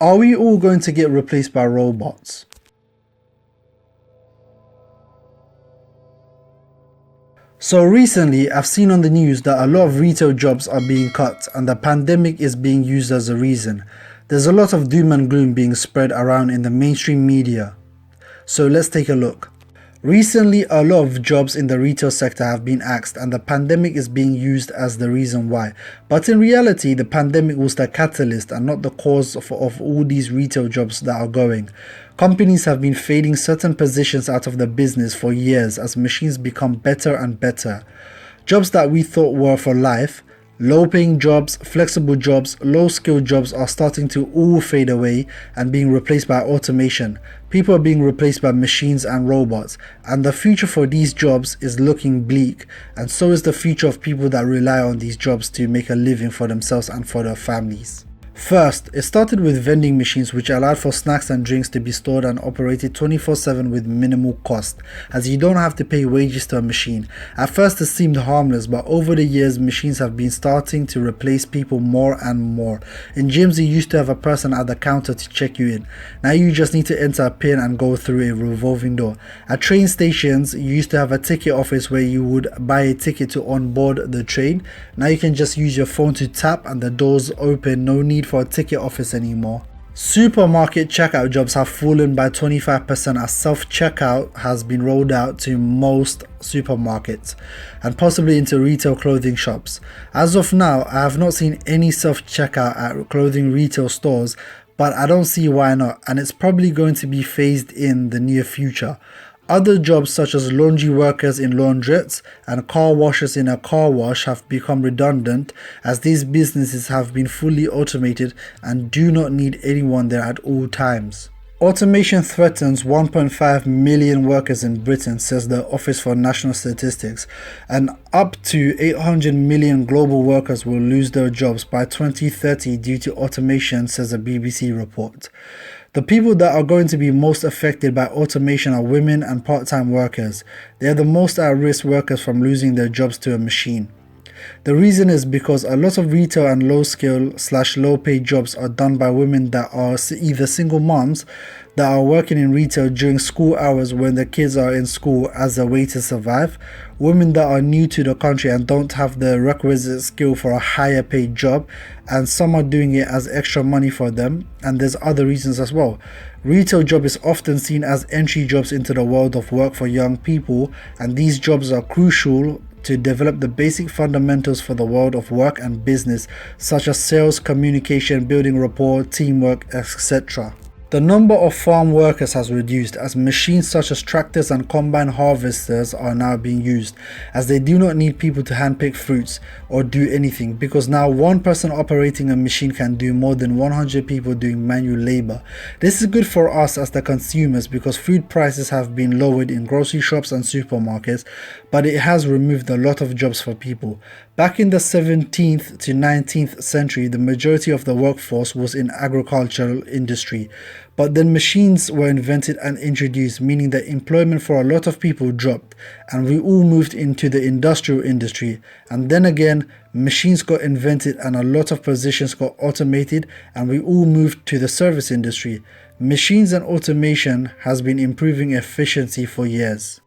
Are we all going to get replaced by robots? So recently, I've seen on the news that a lot of retail jobs are being cut and the pandemic is being used as a reason. There's a lot of doom and gloom being spread around in the mainstream media. So let's take a look. Recently, a lot of jobs in the retail sector have been axed and the pandemic is being used as the reason why. But in reality, the pandemic was the catalyst and not the cause of all these retail jobs that are going. Companies have been fading certain positions out of the business for years as machines become better and better. Jobs that we thought were for life, low-paying jobs, flexible jobs, low-skilled jobs are starting to all fade away and being replaced by automation. People are being replaced by machines and robots, and the future for these jobs is looking bleak, and so is the future of people that rely on these jobs to make a living for themselves and for their families. First, it started with vending machines which allowed for snacks and drinks to be stored and operated 24/7 with minimal cost, as you don't have to pay wages to a machine. At first it seemed harmless, but over the years machines have been starting to replace people more and more. In gyms you used to have a person at the counter to check you in. Now you just need to enter a pin and go through a revolving door. At train stations you used to have a ticket office where you would buy a ticket to onboard the train. Now you can just use your phone to tap and the doors open, no need for a ticket office anymore. Supermarket checkout jobs have fallen by 25% as self-checkout has been rolled out to most supermarkets and possibly into retail clothing shops. As of now, I have not seen any self-checkout at clothing retail stores, but I don't see why not, and it's probably going to be phased in the near future. Other jobs such as laundry workers in laundrettes and car washers in a car wash have become redundant as these businesses have been fully automated and do not need anyone there at all times. Automation threatens 1.5 million workers in Britain, says the Office for National Statistics, and up to 800 million global workers will lose their jobs by 2030 due to automation, says a BBC report. The people that are going to be most affected by automation are women and part-time workers. They are the most at-risk workers from losing their jobs to a machine. The reason is because a lot of retail and low-skill/low-paid jobs are done by women that are either single moms that are working in retail during school hours when the kids are in school as a way to survive, women that are new to the country and don't have the requisite skill for a higher paid job, and some are doing it as extra money for them, and there's other reasons as well. Retail job is often seen as entry jobs into the world of work for young people, and these jobs are crucial to develop the basic fundamentals for the world of work and business, such as sales, communication, building rapport, teamwork, etc. The number of farm workers has reduced as machines such as tractors and combine harvesters are now being used, as they do not need people to handpick fruits or do anything, because now one person operating a machine can do more than 100 people doing manual labor. This is good for us as the consumers because food prices have been lowered in grocery shops and supermarkets, but it has removed a lot of jobs for people. Back in the 17th to 19th century, the majority of the workforce was in agricultural industry. But then machines were invented and introduced, meaning that employment for a lot of people dropped and we all moved into the industrial industry. And then again, machines got invented and a lot of positions got automated and we all moved to the service industry. Machines and automation has been improving efficiency for years.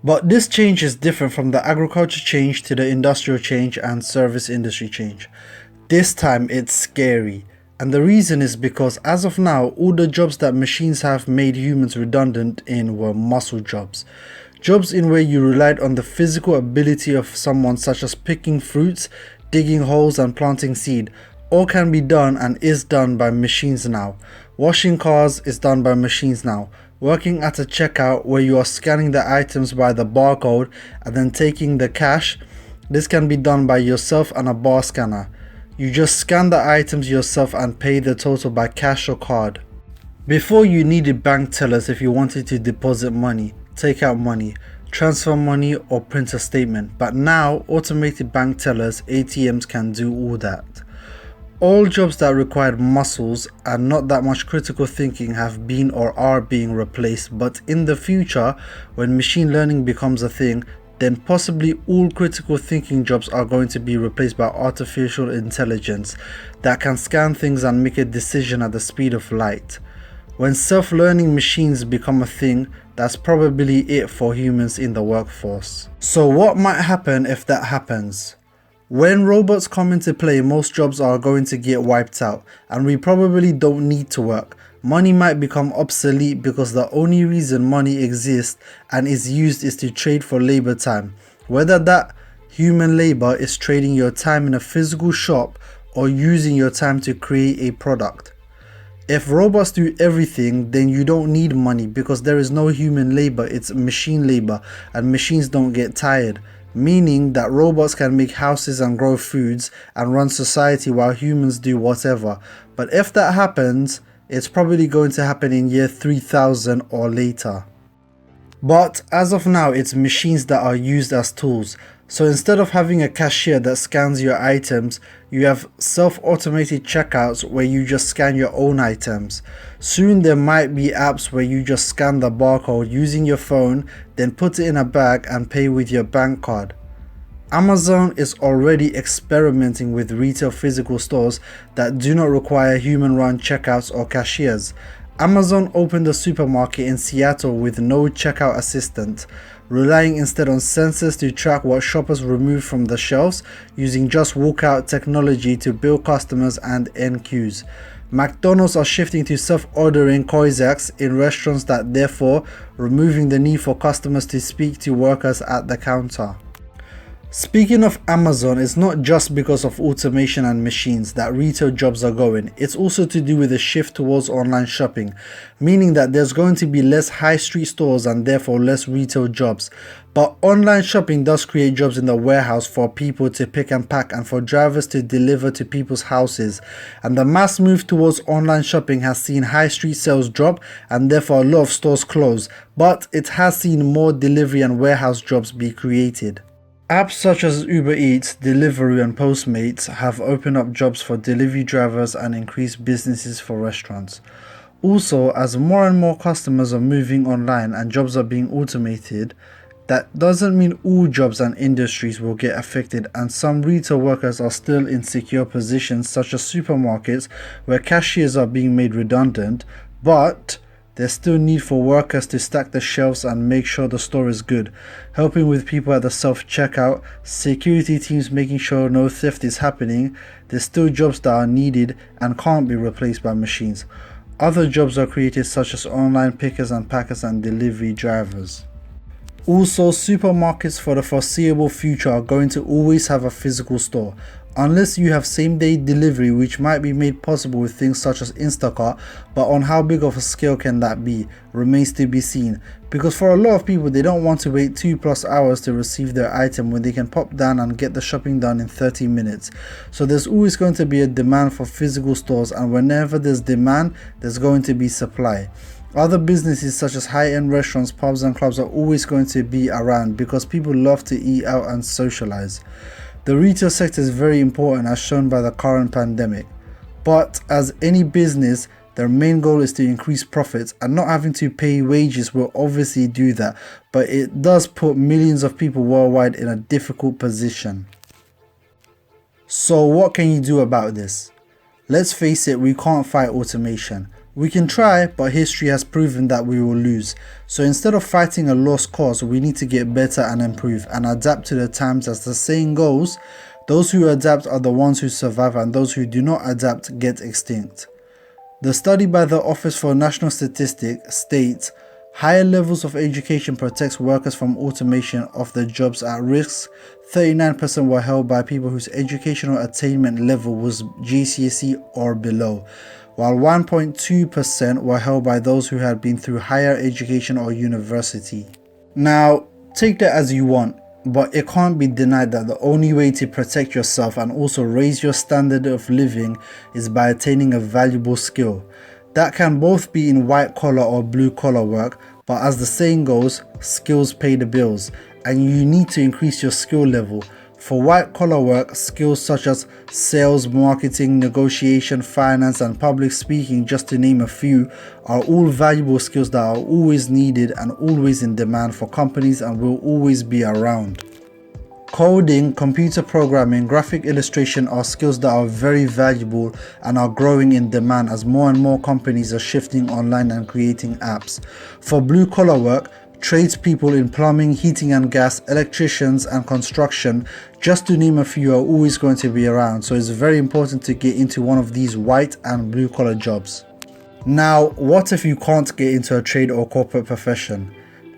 But this change is different from the agriculture change to the industrial change and service industry change. This time it's scary. And the reason is because as of now, all the jobs that machines have made humans redundant in were muscle jobs. Jobs in where you relied on the physical ability of someone, such as picking fruits, digging holes and planting seed. All can be done and is done by machines now. Washing cars is done by machines now. Working at a checkout where you are scanning the items by the barcode and then taking the cash, this can be done by yourself and a bar scanner. You just scan the items yourself and pay the total by cash or card. Before you needed bank tellers if you wanted to deposit money, take out money, transfer money or print a statement, but now automated bank tellers, ATMs can do all that. All jobs that required muscles and not that much critical thinking have been or are being replaced, but in the future, when machine learning becomes a thing, then possibly all critical thinking jobs are going to be replaced by artificial intelligence that can scan things and make a decision at the speed of light. When self-learning machines become a thing, that's probably it for humans in the workforce. So what might happen if that happens? When robots come into play, most jobs are going to get wiped out, and we probably don't need to work. Money might become obsolete because the only reason money exists and is used is to trade for labor time. Whether that human labor is trading your time in a physical shop or using your time to create a product. If robots do everything, then you don't need money because there is no human labor, it's machine labor, and machines don't get tired. Meaning that robots can make houses and grow foods and run society while humans do whatever. But if that happens, it's probably going to happen in year 3000 or later. But as of now, it's machines that are used as tools. So instead of having a cashier that scans your items, you have self-automated checkouts where you just scan your own items. Soon there might be apps where you just scan the barcode using your phone, then put it in a bag and pay with your bank card. Amazon is already experimenting with retail physical stores that do not require human-run checkouts or cashiers. Amazon opened a supermarket in Seattle with no checkout assistant, relying instead on sensors to track what shoppers remove from the shelves, using just walkout technology to bill customers and end queues. McDonald's are shifting to self-ordering kiosks in restaurants, that therefore removing the need for customers to speak to workers at the counter. Speaking of Amazon, it's not just because of automation and machines that retail jobs are going, it's also to do with a shift towards online shopping, meaning that there's going to be less high street stores and therefore less retail jobs. But online shopping does create jobs in the warehouse for people to pick and pack and for drivers to deliver to people's houses. And the mass move towards online shopping has seen high street sales drop and therefore a lot of stores close, but it has seen more delivery and warehouse jobs be created. Apps such as Uber Eats, Deliveroo and Postmates have opened up jobs for delivery drivers and increased businesses for restaurants. Also, as more and more customers are moving online and jobs are being automated, that doesn't mean all jobs and industries will get affected, and some retail workers are still in secure positions such as supermarkets where cashiers are being made redundant, but there's still need for workers to stack the shelves and make sure the store is good, helping with people at the self-checkout, security teams making sure no theft is happening. There's still jobs that are needed and can't be replaced by machines. Other jobs are created such as online pickers and packers and delivery drivers. Also, supermarkets for the foreseeable future are going to always have a physical store, unless you have same-day delivery, which might be made possible with things such as Instacart, but on how big of a scale can that be remains to be seen, because for a lot of people they don't want to wait 2+ hours to receive their item when they can pop down and get the shopping done in 30 minutes. So there's always going to be a demand for physical stores, and whenever there's demand, there's going to be supply. Other businesses such as high-end restaurants, pubs and clubs are always going to be around because people love to eat out and socialize. The retail sector is very important as shown by the current pandemic. But as any business, their main goal is to increase profits, and not having to pay wages will obviously do that, but it does put millions of people worldwide in a difficult position. So what can you do about this? Let's face it, we can't fight automation. We can try, but history has proven that we will lose. So instead of fighting a lost cause, we need to get better and improve and adapt to the times. As the saying goes, those who adapt are the ones who survive, and those who do not adapt get extinct. The study by the Office for National Statistics states higher levels of education protects workers from automation of the jobs at risk. 39% were held by people whose educational attainment level was GCSE or below, while 1.2% were held by those who had been through higher education or university. Now, take that as you want, but it can't be denied that the only way to protect yourself and also raise your standard of living is by attaining a valuable skill. That can both be in white collar or blue collar work, but as the saying goes, skills pay the bills, and you need to increase your skill level. For white collar work, skills such as sales, marketing, negotiation, finance, and public speaking, just to name a few, are all valuable skills that are always needed and always in demand for companies and will always be around. Coding, computer programming, graphic illustration are skills that are very valuable and are growing in demand as more and more companies are shifting online and creating apps. For blue collar work, tradespeople in plumbing, heating and gas, electricians and construction, just to name a few, are always going to be around, so it's very important to get into one of these white and blue collar jobs. Now, what if you can't get into a trade or corporate profession?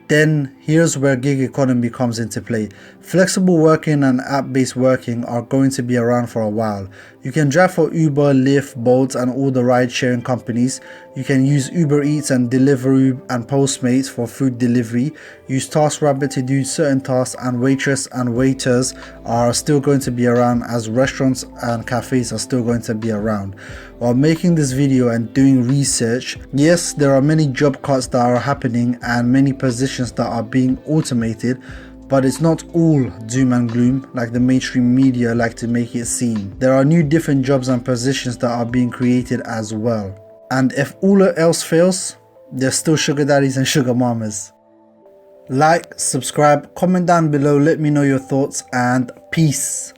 Then here's where gig economy comes into play. Flexible working and app-based working are going to be around for a while. You can drive for Uber, Lyft, Bolt and all the ride-sharing companies. You can use Uber Eats and Deliveroo and Postmates for food delivery. Use TaskRabbit to do certain tasks, and waitress and waiters are still going to be around as restaurants and cafes are still going to be around. While making this video and doing research, yes, there are many job cuts that are happening and many positions that are being automated, but it's not all doom and gloom like the mainstream media like to make it seem. There are new different jobs and positions that are being created as well. And if all else fails, there's still sugar daddies and sugar mamas. Like, subscribe, comment down below, let me know your thoughts, and peace.